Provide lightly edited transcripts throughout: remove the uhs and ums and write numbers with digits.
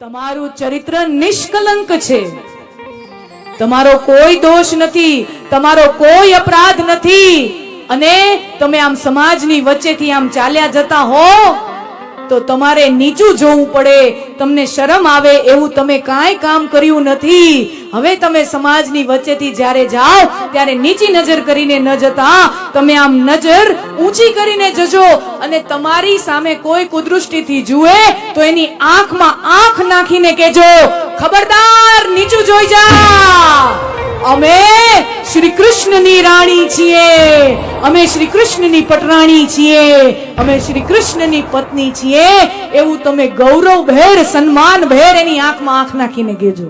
તમારું ચરિત્ર નિષ્કલંક છે, તમારો કોઈ દોષ નથી, તમારો કોઈ અપરાધ નથી, અને તમે આમ સમાજની વચ્ચેથી આમ ચાલ્યા જતા હો તો તમારે નીચું જોવું પડે, તમને શરમ આવે એવું તમે કાંઈ કામ કર્યું નથી. હવે તમે સમાજની વચ્ચેથી જ્યારે જાઓ ત્યારે નીચી નજર કરીને ન જતા તમે આમ નજર ઊંચી કરીને જજો, અને તમારી સામે કોઈ કુદૃષ્ટિથી જુએ તો એની આંખમાં આંખ નાખીને કહેજો, ખબરદાર નીચું જોઈ જા, અમે શ્રી કૃષ્ણની રાણી છીએ, અમે શ્રી કૃષ્ણની પટરાણી છીએ, અમે શ્રી કૃષ્ણની પત્ની છીએ, એવું તમે ગૌરવ ભેર સન્માન ભેર એની આંખમાં આંખ નાખીને કહેજો.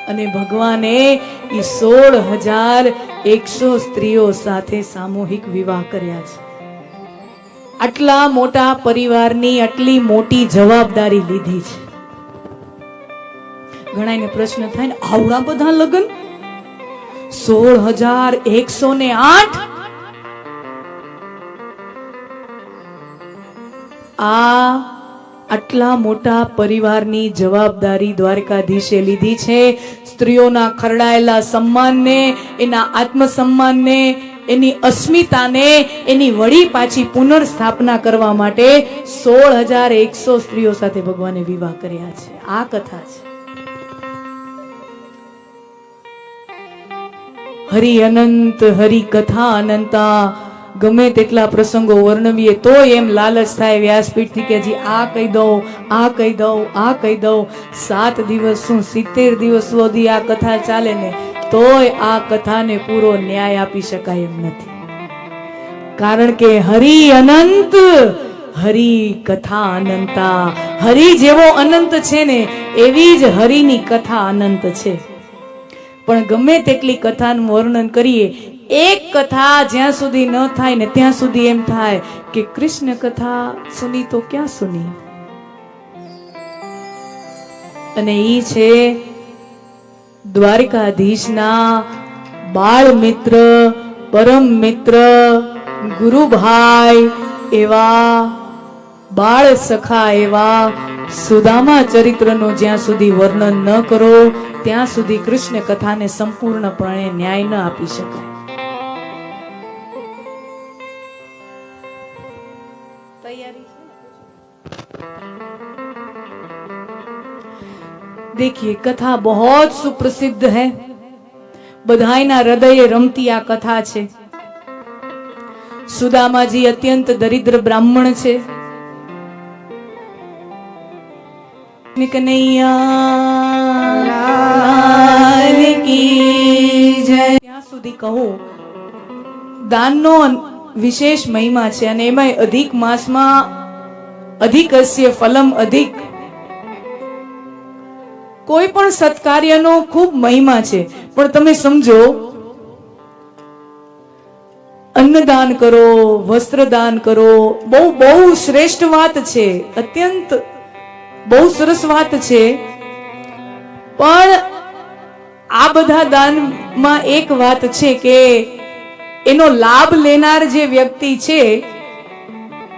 અને ભગવાને એ 16,100 સ્ત્રીઓ સાથે સામૂહિક વિવાહ કર્યા છે. આટલા મોટા પરિવારની આટલી મોટી જવાબદારી લીધી છે. ઘણાને પ્રશ્ન થાય ને, આવડા બધા લગ્ન 16,108 આટલા મોટા પરિવારની જવાબદારી દ્વારકાધીશે લીધી છે. સ્ત્રીઓના ખરડાયેલા સન્માનને, એના આત્મસન્માનને, એની અસ્મિતાને, એની વળી પાછી પુનર્સ્થાપના કરવા માટે 16,100 સ્ત્રીઓ સાથે ભગવાને વિવાહ કર્યા છે. આ કથા છે. હરિ અનંત હરિ કથા અનંતા. ગમે તેટલા પ્રસંગો વર્ણવીએ તો એમ લાલચ થાય વ્યાસપીઠથી કે હજી આ કહી દઉં, આ કહી દઉં, આ કહી દઉં. 7 દિવસ શું 70 દિવસ સુધી આ કથા ચાલે ને તોય આ કથાને પૂરો ન્યાય આપી શકાય એમ નથી. કારણ કે હરિ અનંત હરિ કથા અનંતા. હરિ જેવો અનંત છે ને એવી જ હરિની કથા અનંત છે. પણ ગમે તેટલી કથાનું વર્ણન કરીએ, એક કથા જ્યાં સુધી ન થાય ને ત્યાં સુધી એમ થાય કે કૃષ્ણ કથા સુની તો ક્યાં સુની. અને ઈ છે દ્વારકાધીશના બાળ મિત્ર, પરમ મિત્ર, ગુરુભાઈ એવા, બાળ સખા એવા સુદામા ચરિત્રનું જ્યાં સુધી વર્ણન ન કરો ત્યાં સુધી કૃષ્ણ કથાને સંપૂર્ણપણે ન્યાય ન આપી શકાય. देखिए कथा बहुत सुप्रसिद्ध है, बधाईना हृदये रमती आ कथा छे. सुदामाजी अत्यंत दरिद्र ब्राह्मण छे. ત્યાં સુધી કહું દાનનો વિશેષ મહિમા છે, અને એમાં અધિક માસમાં અધિકસ્ય ફલમ અધિક. કોઈ પણ સત્કાર્યનો ખૂબ મહિમા છે. પણ તમે સમજો, અન્નદાન કરો, વસ્ત્રદાન કરો, બહુ બહુ શ્રેષ્ઠ વાત છે, અત્યંત બહુ સરસ વાત છે. પણ આ બધા દાનમાં એક વાત છે કે એનો લાભ લેનાર જે વ્યક્તિ છે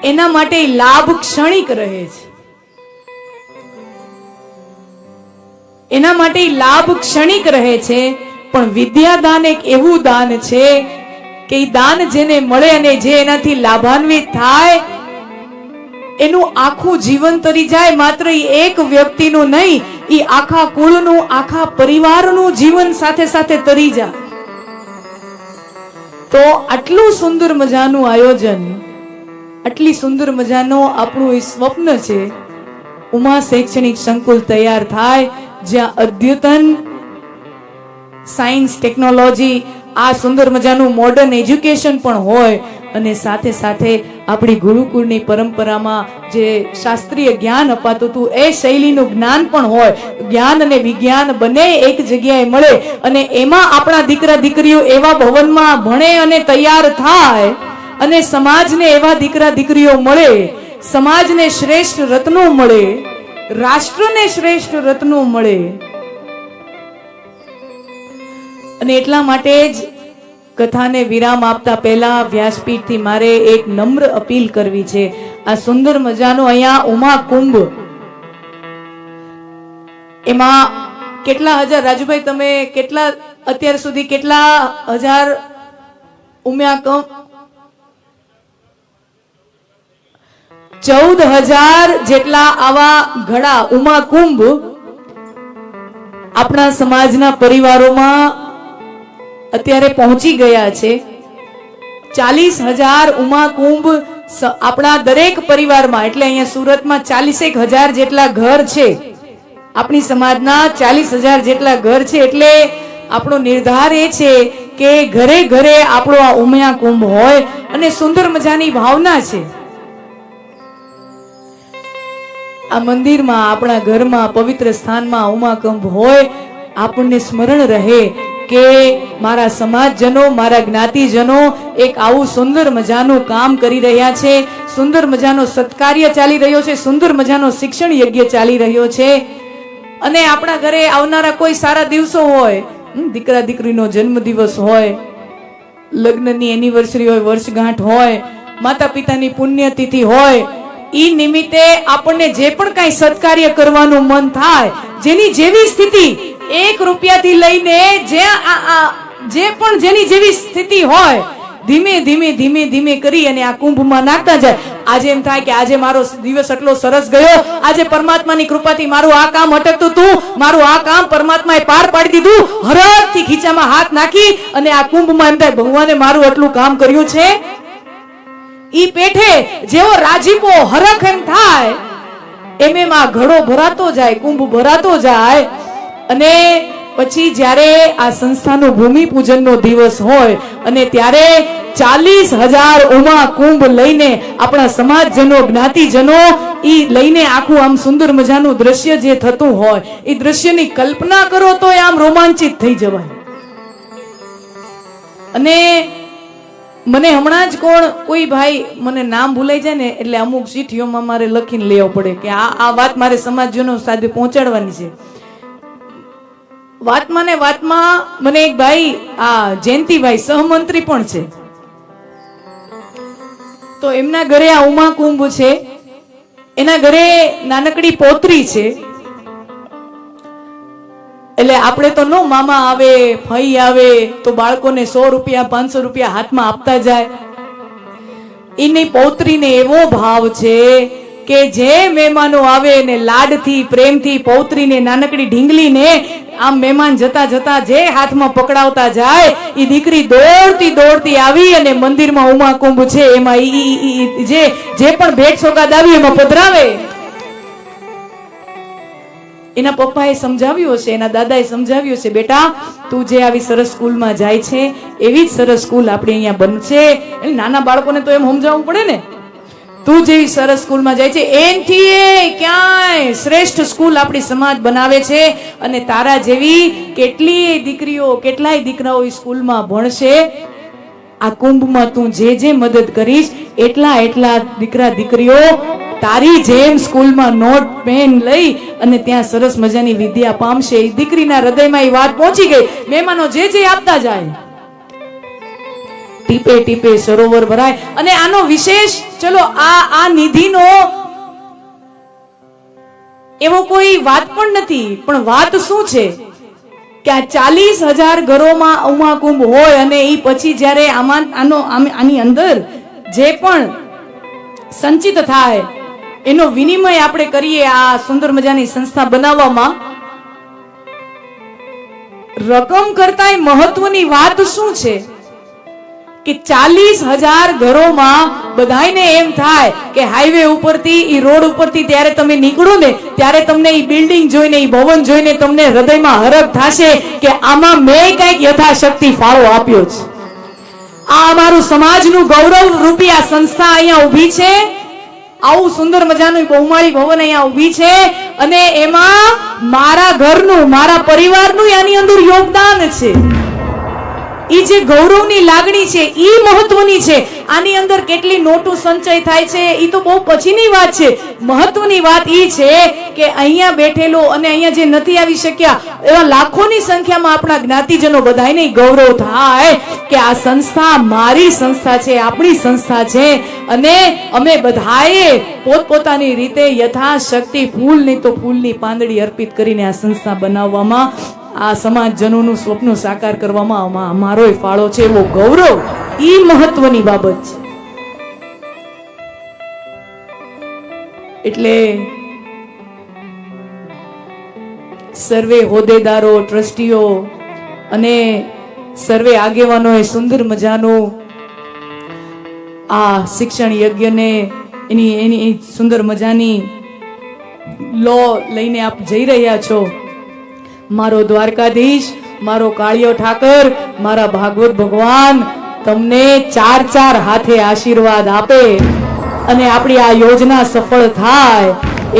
એના માટે લાભ ક્ષણિક રહે છે. એના માટે લાભ ક્ષણિક રહે છે. પણ વિદ્યાદાન એક એવું દાન છે કે એ દાન જેને મળે અને જે એનાથી લાભાન્વિત થાય એનું આખું જીવન તરી જાય. માત્ર એક વ્યક્તિનું નહીં, એ આખા કુળનું, આખા પરિવારનું જીવન સાથે સાથે તરી જાય. તો આટલું સુંદર મજાનું આયોજન, આટલી સુંદર મજાનું આપણું સ્વપ્ન છે, ઉમા શૈક્ષણિક સંકુલ તૈયાર થાય જ્યાં અદ્યતન સાયન્સ, ટેકનોલોજી, આ સુંદર મજાનું મોડર્ન એજ્યુકેશન પણ હોય, અને સાથે સાથે આપણી ગુરુકુળની પરંપરામાં જે શાસ્ત્રીય જ્ઞાન અપાતું હતું એ શૈલીનું જ્ઞાન પણ હોય. જ્ઞાન અને વિજ્ઞાન બંને એક જગ્યાએ મળે, અને એમાં આપણા દીકરા દીકરીઓ એવા ભવનમાં ભણે અને તૈયાર થાય, અને સમાજને એવા દીકરા દીકરીઓ મળે, સમાજને શ્રેષ્ઠ રત્નો મળે, રાષ્ટ્રને શ્રેષ્ઠ રત્નો મળે. અને એટલા માટે જ કથાને વિરામ આપતા પહેલા વ્યાસપીઠથી મારે એક નમ્ર અપીલ કરવી છે. આ સુંદર મજાનો અહીંયા ઉમા કુંભ એમાં કેટલા હજાર, રાજુભાઈ તમે કેટલા અત્યાર સુધી કેટલા હજાર ઉમ્યા? 14,000 જેટલા આવા ઘડા ઉમા કુંભ આપણા સમાજના પરિવારોમાં અત્યારે પહોંચી ગયા છે. 40,000 ઉમા કુંભ આપણા દરેક પરિવારમાં, એટલે અહીંયા સુરતમાં 41,000 જેટલા ઘર છે. આપણી સમાજના 40,000 જેટલા ઘર છે. એટલે આપણો નિર્ધાર એ છે કે ઘરે ઘરે આપણો આ ઉમિયા કુંભ હોય અને સુંદર મજાની ભાવના છે. આ મંદિરમાં, આપણા ઘરમાં, પવિત્ર સ્થાનમાં ઉમાકુંભ હોય, આપણને સ્મરણ રહે કે મારા સમાજજનો, મારા જ્ઞાતિજનો એક આવું સુંદર મજાનું કામ કરી રહ્યા છે, સુંદર મજાનો સત્કાર્ય ચાલી રહ્યો છે, સુંદર મજાનો શિક્ષણ યજ્ઞ ચાલી રહ્યો છે. અને આપણા ઘરે આવનારા કોઈ સારા દિવસો હોય, દીકરા દીકરીનો જન્મદિવસ હોય, લગ્નની એનિવર્સરી હોય, વર્ષગાંઠ હોય, માતા પિતાની પુણ્યતિથિ હોય, ઈ નિમિત્તે આપણને જે પણ કઈ સત્કાર્ય કરવાનું મન થાય, જેની જેવી સ્થિતિ, 1 રૂપિયાથી લઈને જે પણ જેની જેવી સ્થિતિ હોય, ધીમે ધીમે ધીમે ધીમે કરી અને આ કુંભમાં નાખતા જાય. આજે એમ થાય કે આજે મારો દિવસ એટલો સરસ ગયો, આજે પરમાત્માની કૃપાથી મારું આ કામ અટકતું હતું, મારું આ કામ પરમાત્માએ પાર પાડી દીધું. હરખથી ખીચામાં હાથ નાખી અને આ કુંભમાં એમ થાય ભગવાને મારું આટલું કામ કર્યું છે. ઈ પેઠે જેવો રાજીપો હરખ એમ થાય, એમ આ ઘડો ભરાતો જાય, કુંભ ભરાતો જાય. અને પછી જ્યારે આ સંસ્થાનો ભૂમિ પૂજનનો દિવસ હોય અને ત્યારે 40,000 ઉમા કુંભ લઈને આપણા સમાજજનો, જ્ઞાતિજનો ઈ લઈને આખું આમ સુંદર મજાનું દ્રશ્ય જે થતું હોય, એ દ્રશ્યની કલ્પના કરો તો આમ રોમાંચિત થઈ જવાય. અને મને હમણાં જ કોઈ ભાઈ, મને નામ ભૂલાઈ જાય ને એટલે અમુક ચીઠીઓમાં મારે લખીને લેવો પડે કે આ વાત મારે સમાજજનો સાથે પહોંચાડવાની છે. વાતમાં ને વાતમાં મને એક ભાઈ, આ જયંતિભાઈ સહમંત્રી પણ છે, તો એમના ઘરે આ ઉમા કુંભ છે. એના ઘરે નાનકડી પોતરી છે. એટલે આપણે તો નો મામા આવે, ફઈ આવે તો બાળકોને 100 રૂપિયા 500 રૂપિયા હાથમાં આપતા જાય. એની પૌત્રીને એવો ભાવ છે કે જે મહેમાનો આવે ને લાડથી, પ્રેમથી પૌત્રીને, નાનકડી ઢીંગલીને આમ મહેમાન જતા જતા જે હાથમાં પકડાવતા જાય, એ દીકરી દોડતી દોડતી આવી અને મંદિરમાં ઉમા કુંભ છે એમાં જે પણ ભેટ સોગાદ આવી એમાં પધરાવે. એના પપ્પાએ સમજાવ્યું હશે, એના દાદાએ સમજાવ્યું હશે, બેટા તું જે આવી સરસ સ્કૂલમાં જાય છે એવી જ સરસ સ્કૂલ આપણે અહીંયા બનશે. નાના બાળકોને તો એમ સમજાવવું પડે ને, તું જેવી સરસ સ્કૂલમાં જાય છે એનથી ક્યાંય શ્રેષ્ઠ સ્કૂલ આપણી સમાજ બનાવે છે. અને તારા જેવી કેટલીય દીકરીઓ, કેટલાય દીકરાઓ એ સ્કૂલમાં ભણશે. આ કુંભમાં તું જે મદદ કરીશ એટલા દીકરા દીકરીઓ તારી જેમ સ્કૂલમાં નોટ પેન લઈ અને ત્યાં સરસ મજાની વિદ્યા પામશે. એ દીકરીના હૃદયમાં એ વાત પહોંચી ગઈ. મહેમાનો જે આપતા જાય, ટીપે ટીપે સરોવર ભરાય. અને આનો વિશેષ, ચલો આ નિધિનો એવો કોઈ વાત પણ નથી, પણ વાત શું છે કે આ 40,000 ઘરોમાં ઉમા કુંભ હોય અને એ પછી જ્યારે આની અંદર જે પણ સંચિત થાય એનો વિનિમય આપણે કરીએ આ સુંદર મજાની સંસ્થા બનાવવામાં, રકમ કરતા મહત્વની વાત શું છે કે 40,000 ઘરોમાં બધાયને એમ થાય કે હાઈવે ઉપરથી, ઈ રોડ ઉપરથી ત્યારે તમે નીકળો ને ત્યારે તમને ઈ બિલ્ડિંગ જોઈને, ઈ ભવન જોઈને તમને હૃદયમાં હરખ થશે કે આમાં મેં કઈક યથાશક્તિ ફાળો આપ્યો છે. આ અમારું સમાજનું ગૌરવ રૂપી આ સંસ્થા અહીંયા ઊભી છે. આવું સુંદર મજાનું બહુમાળી ભવન અહીંયા ઊભી છે અને એમાં મારા ઘરનું, મારા પરિવારનું આની અંદર યોગદાન છે. ઈ જે ગૌરવની લાગણી છે ઈ મહત્વની છે. આની અંદર કેટલી નોટું સંચય થાય છે ઈ તો બહુ પછીની વાત છે. મહત્વની વાત ઈ છે કે અહીંયા બેઠેલો અને અહીંયા જે નથી આવી શક્યા એવા લાખોની સંખ્યામાં આપણા જ્ઞાતિજનો બધાયને ગૌરવ થાય કે આ સંસ્થા મારી સંસ્થા છે, આપણી સંસ્થા છે અને અમે બધાએ પોતપોતાની રીતે યથાશક્તિ ફૂલ નહીં તો ફૂલની પાંદડી અર્પિત કરીને આ સંસ્થા બનાવવામાં, આ સમાજજનોનું સ્વપ્ન સાકાર કરવામાં અમારોય ફાળો છે. એવો ગૌરવ ઈ મહત્વની બાબત છે. એટલે સર્વે હોદ્દેદારો, ટ્રસ્ટીઓ અને સર્વે આગેવાનોએ સુંદર મજાનું આ શિક્ષણ યજ્ઞને એની સુંદર મજાની લો લઈને આપ જઈ રહ્યા છો. મારો દ્વારકાધીશ, મારો કાળિયો ઠાકર, મારા ભાગવત ભગવાન તમને ચાર હાથે આશીર્વાદ આપે અને આપણી આ યોજના સફળ થાય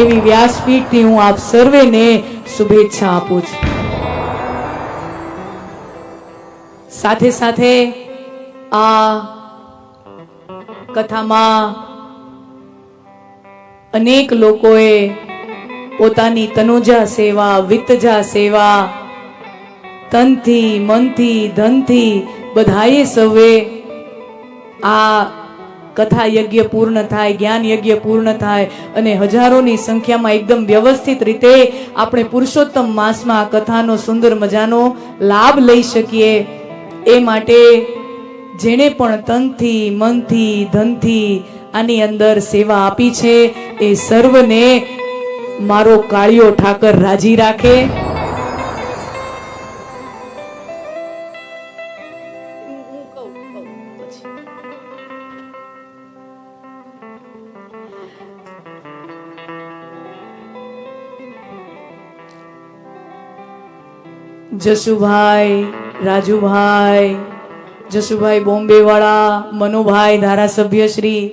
એવી વ્યાસપીઠથી હું આપ સર્વેને શુભેચ્છા આપું છું. સાથે સાથે આ કથામાં અનેક લોકોએ પોતાની તનુજા સેવા, વિત્તજા સેવા, તનથી, મનથી, ધનથી બધાએ સૌએ આ કથા યજ્ઞ પૂર્ણ થાય, જ્ઞાન યજ્ઞ પૂર્ણ થાય અને હજારોની સંખ્યામાં એકદમ વ્યવસ્થિત રીતે આપણે પુરુષોત્તમ માસમાં આ કથાનો સુંદર મજાનો લાભ લઈ શકીએ એ માટે જેણે પણ તનથી, મનથી, ધનથી આની અંદર સેવા આપી છે એ સર્વને મારો કાળિયો ઠાકર રાજી રાખે. જશુભાઈ, રાજુભાઈ, જશુભાઈ બોમ્બે વાળા, મનુભાઈ ધારાસભ્ય શ્રી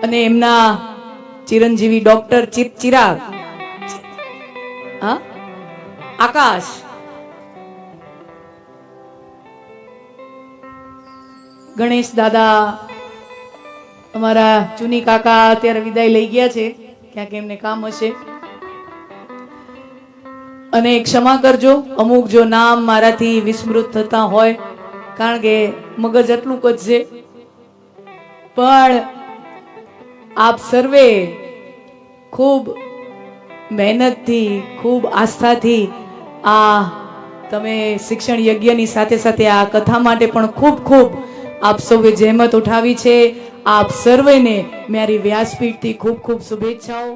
અને એમના ચિરંજીવી ડોક્ટર ચિરાગ, આકાશ, ગણેશ દાદા, અમારા ચુની કાકા અત્યારે વિદાય લઈ ગયા છે, ક્યાંક એમને કામ હશે. અને ક્ષમા કરજો અમુક જો નામ મારાથી વિસ્મૃત થતા હોય, કારણ કે મગજ એટલું જ છે. પણ આપ સર્વે ખૂબ મહેનતથી, ખૂબ આસ્થાથી આ તમે શિક્ષણ યજ્ઞની સાથે સાથે આ કથા માટે પણ ખૂબ ખૂબ આપ સૌએ જહેમત ઉઠાવી છે. આપ સર્વેને મારી વ્યાસપીઠથી ખૂબ ખૂબ શુભેચ્છાઓ.